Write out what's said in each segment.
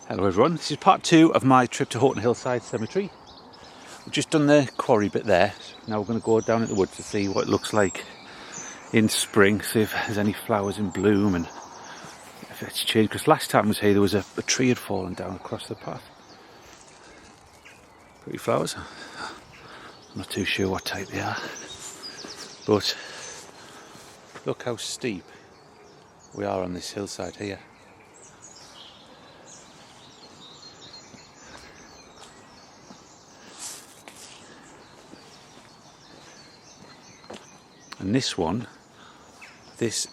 Hello everyone, this is part 2 of my trip to Houghton-Le-Spring Cemetery. We've just done the quarry bit there, now we're going to go down in the woods to see what it looks like in spring, see if there's any flowers in bloom and if it's changed, because last time I was here there was a tree had fallen down across the path. Pretty flowers, I'm not too sure what type they are, but look how steep we are on this hillside here. And this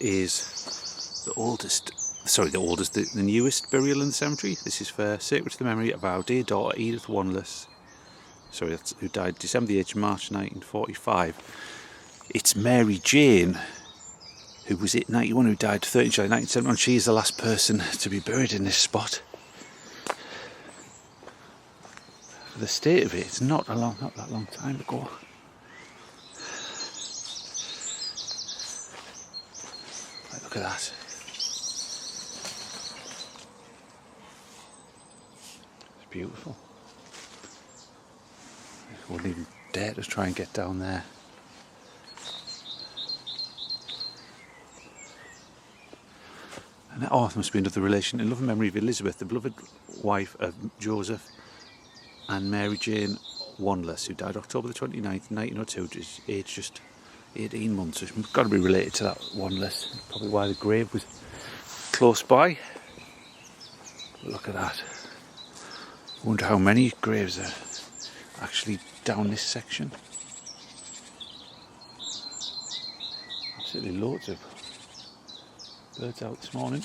is the newest burial in the cemetery. This is for sacred to the memory of our dear daughter Edith Wandless, who died December the 8th, March 1945. It's Mary Jane, who was 91, who died 13th July 1971. She is the last person to be buried in this spot. For the state of it, it's not that long time ago. Look at that. It's beautiful. I wouldn't even dare to try and get down there. And it must be another relation in loving memory of Elizabeth, the beloved wife of Joseph and Mary Jane Wandless, who died October the 29th, 1902, aged just 18 months, so it's got to be related to that Wandless. Probably why the grave was close by. But look at that. I wonder how many graves are actually down this section. Absolutely loads of birds out this morning.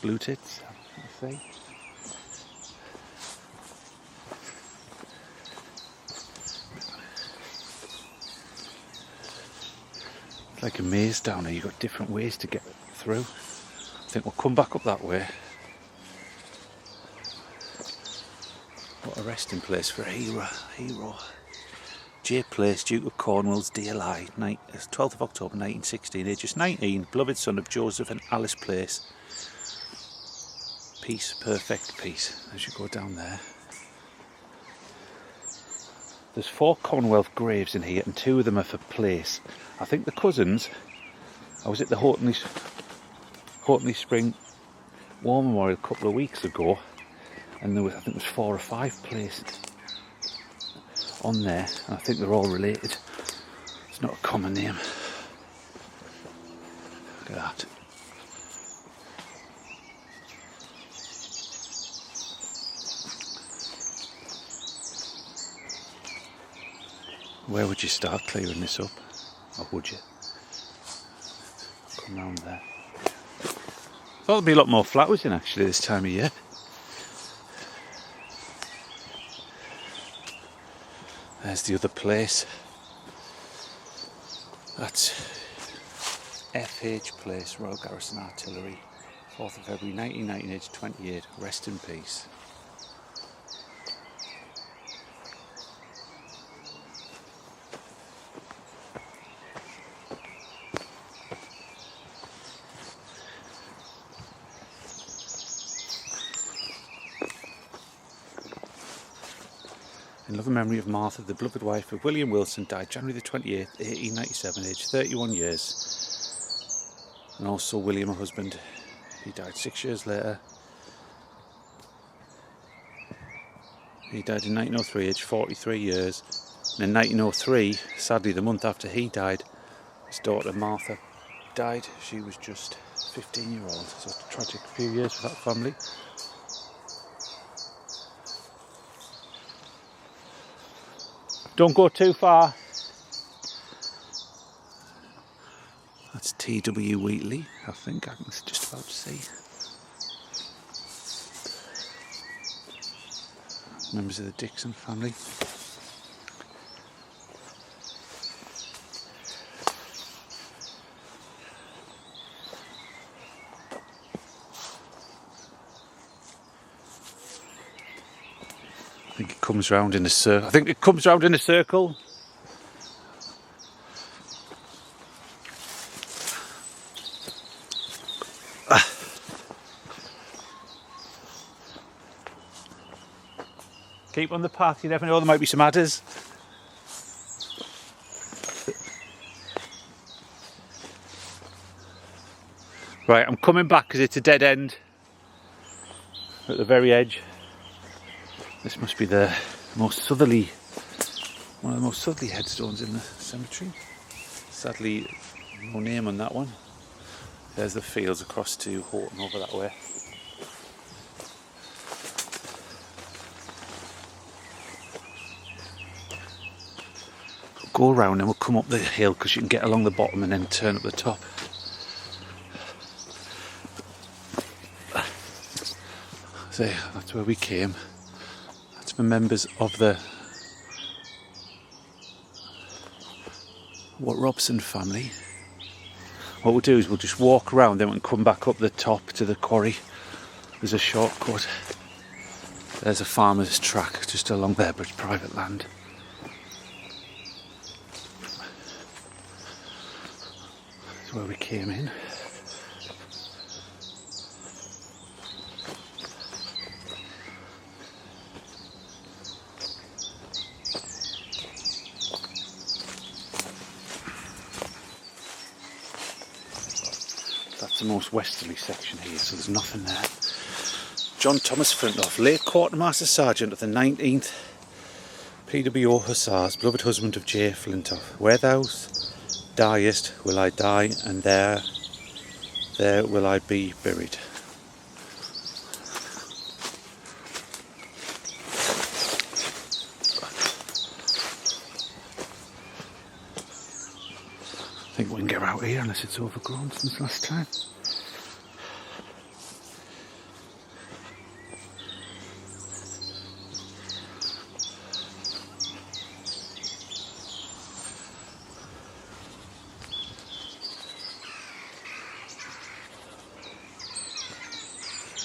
Blue tits, I say. Like a maze down here, you've got different ways to get through. I think we'll come back up that way. What a resting place for a hero. J Place, Duke of Cornwall's DLI, 12th of October 1916, age just 19, beloved son of Joseph and Alice Place. Peace, perfect peace, as you go down there. There's 4 Commonwealth graves in here and 2 of them are for place. I think the cousins, I was at the Houghton-Le-Spring War Memorial a couple of weeks ago, and I think there was 4 or 5 placed on there, and I think they're all related. It's not a common name. Look at that. Where would you start clearing this up? Or would you? Come round there. Thought there'd be a lot more flowers in actually this time of year. There's the other place. That's FH Place, Royal Garrison Artillery. 4th of February 1919, age 28. Rest in peace. In loving memory of Martha, the beloved wife of William Wilson, died January the 28th, 1897, aged 31 years. And also William, her husband, he died 6 years later. He died in 1903, aged 43 years. And in 1903, sadly the month after he died, his daughter Martha died. She was just 15-year-old, so it's a tragic few years for that family. Don't go too far. That's T.W. Wheatley, I think I can just about see. Members of the Dixon family. I think it comes round in a circle. Keep on the path, you never know, there might be some adders. Right, I'm coming back because it's a dead end at the very edge. This must be the most southerly, one of the most southerly headstones in the cemetery. Sadly, no name on that one. There's the fields across to Houghton over that way. Go around and we'll come up the hill because you can get along the bottom and then turn up the top. So that's where we came. That's for members of the Robson family. What we'll do is we'll just walk around, then we'll come back up the top to the quarry. There's a shortcut. There's a farmer's track just along there, but it's private land. That's where we came in. The most westerly section here, so there's nothing there. John Thomas Flintoff, late Quartermaster Sergeant of the 19th PWO Hussars, beloved husband of J. Flintoff. Where thou diest will I die, and there will I be buried. I think we can get out here unless it's overgrown since last time.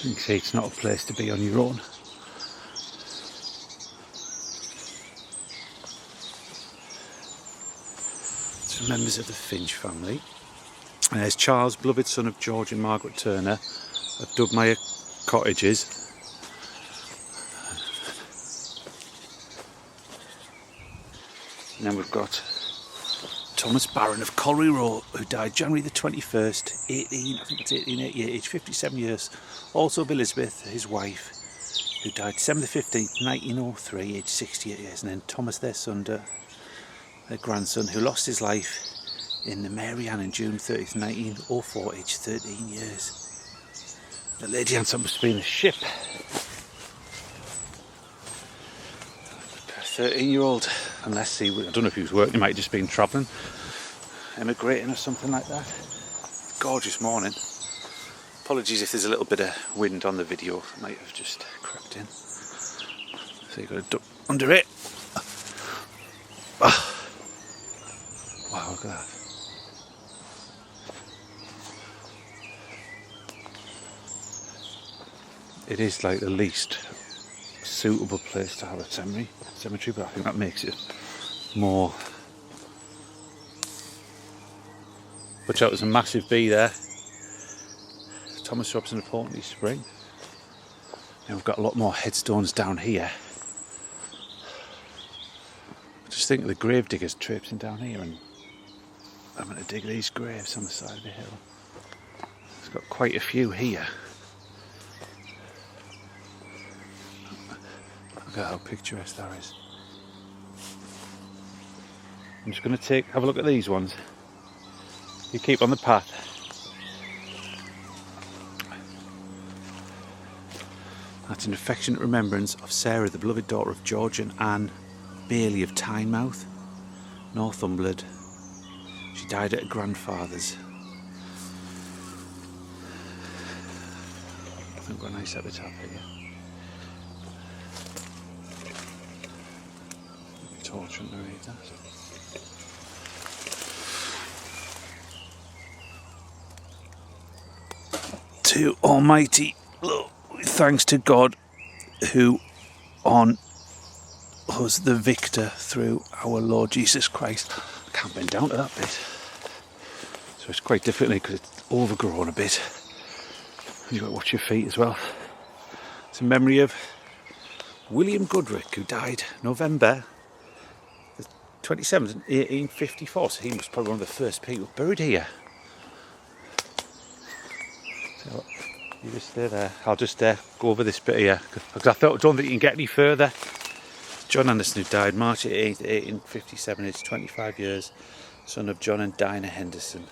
You can see it's not a place to be on your own. It's members of the Finch family. And there's Charles, beloved son of George and Margaret Turner of Dugmire Cottages. And then we've got Thomas Barron of Colliery Row, who died January the 21st, 1888, aged 57 years. Also of Elizabeth, his wife, who died December the 15th, 1903, aged 68 years. And then Thomas, their son, their grandson, who lost his life in the Mary Ann on June 30th, 1904, aged 13 years. The lady answer must be in the ship. 13-year-old, unless I don't know if he was working, he might have just been travelling, emigrating or something like that. Gorgeous morning. Apologies if there's a little bit of wind on the video, it might have just crept in. So you've got to duck under it. Oh. Wow, look at that. It is like the least suitable place to have a cemetery, but I think that makes it more. Watch out, there's a massive bee there. Thomas Robson of Houghton-Le-Spring. And we've got a lot more headstones down here. I just think of the grave diggers traipsing down here and having to dig these graves on the side of the hill. It's got quite a few here. Look at how picturesque that is. I'm just going to have a look at these ones. You keep on the path. That's an affectionate remembrance of Sarah, the beloved daughter of George and Anne Bailey of Tynemouth, Northumberland. She died at her grandfather's. I think we've got a nice epitaph here. Torch and read that. To Almighty, thanks to God who on us the victor through our Lord Jesus Christ. I can't bend down to that bit. So it's quite difficult because it's overgrown a bit. You've got to watch your feet as well. It's a memory of William Goodrich, who died November the 27th, 1854. So he was probably one of the first people buried here. So you just stay there. I'll just go over this bit here because I don't think you can get any further. John Anderson, who died March 8th, 1857, aged 25 years, son of John and Dinah Henderson.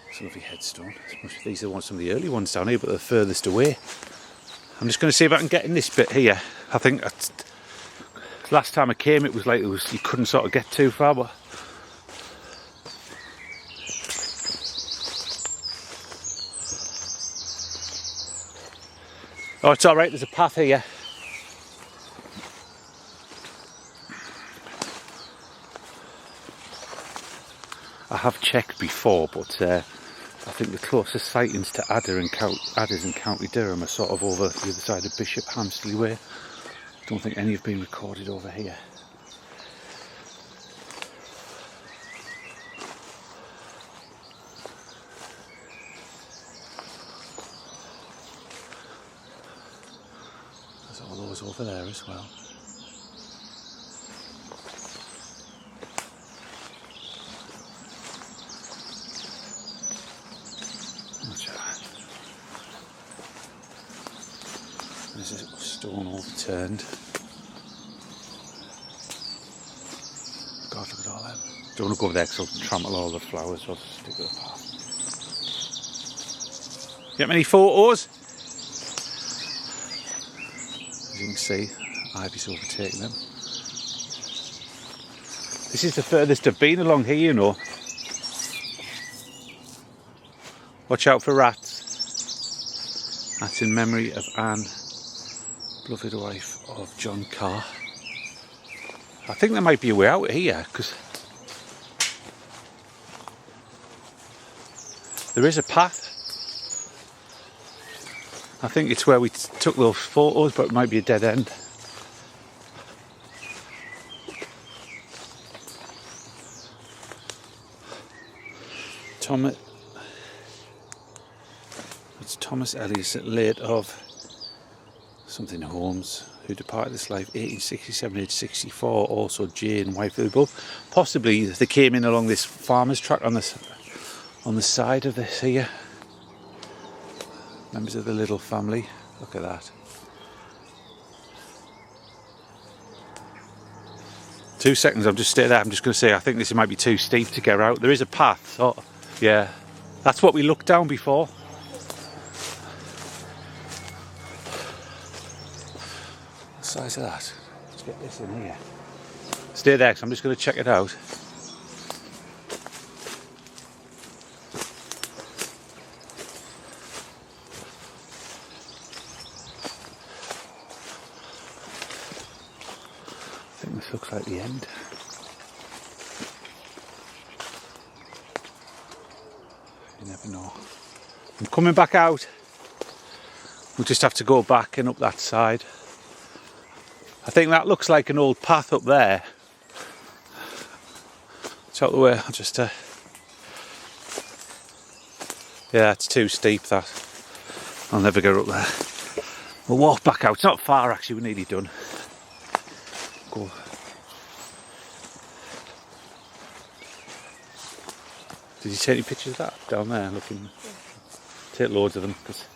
It's a lovely headstone. These are some of the early ones down here, but they're furthest away. I'm just going to see if I can get in this bit here. I think last time I came, it was like you couldn't sort of get too far. But oh, it's all right. There's a path here. I have checked before, but I think the closest sightings to adders in County Durham are sort of over the other side of Bishop Hamsterley Way. I don't think any have been recorded over here. There's all those over there as well. There's a stone overturned. God, look at all them. Don't want to go over there because I'll trample all the flowers, so I'll just stick with the path. Get many photos? As you can see, ivy's overtaking them. This is the furthest I've been along here, you know. Watch out for rats. That's in memory of Anne, beloved wife of John Carr. I think there might be a way out here because there is a path. I think it's where we took those photos, but it might be a dead end. It's Thomas Elliot, late of something Holmes, who departed this life 1867, aged 64. Also Jane, wife of the above. Possibly they came in along this farmer's track on the side of this here. Members of the Little family. Look at that. 2 seconds, I'm just staying there. I'm just going to say I think this might be too steep to get out. There is a path. So yeah, that's what we looked down before. What size of that? Let's get this in here. Stay there because I'm just going to check it out. I think this looks like the end. You never know. I'm coming back out. We'll just have to go back and up that side. I think that looks like an old path up there. It's out the way. I'll just yeah, it's too steep that. I'll never go up there. We'll walk back out. It's not far actually, we're nearly done. Go. Did you take any pictures of that down there? Looking, take loads of them. Cause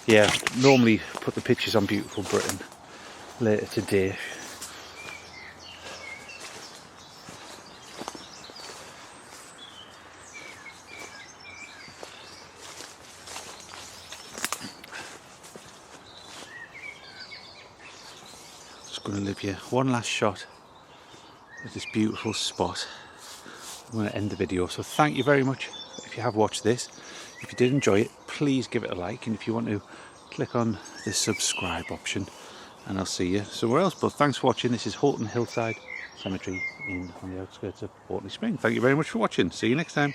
yeah, normally put the pictures on Beautiful Britain later today. Just going to leave you one last shot of this beautiful spot. I'm going to end the video, so thank you very much if you have watched this. If you did enjoy it, please give it a like, and if you want to, click on the subscribe option, and I'll see you somewhere else. But thanks for watching. This is Houghton Hillside Cemetery on the outskirts of Houghton-Le-Spring. Thank you very much for watching. See you next time.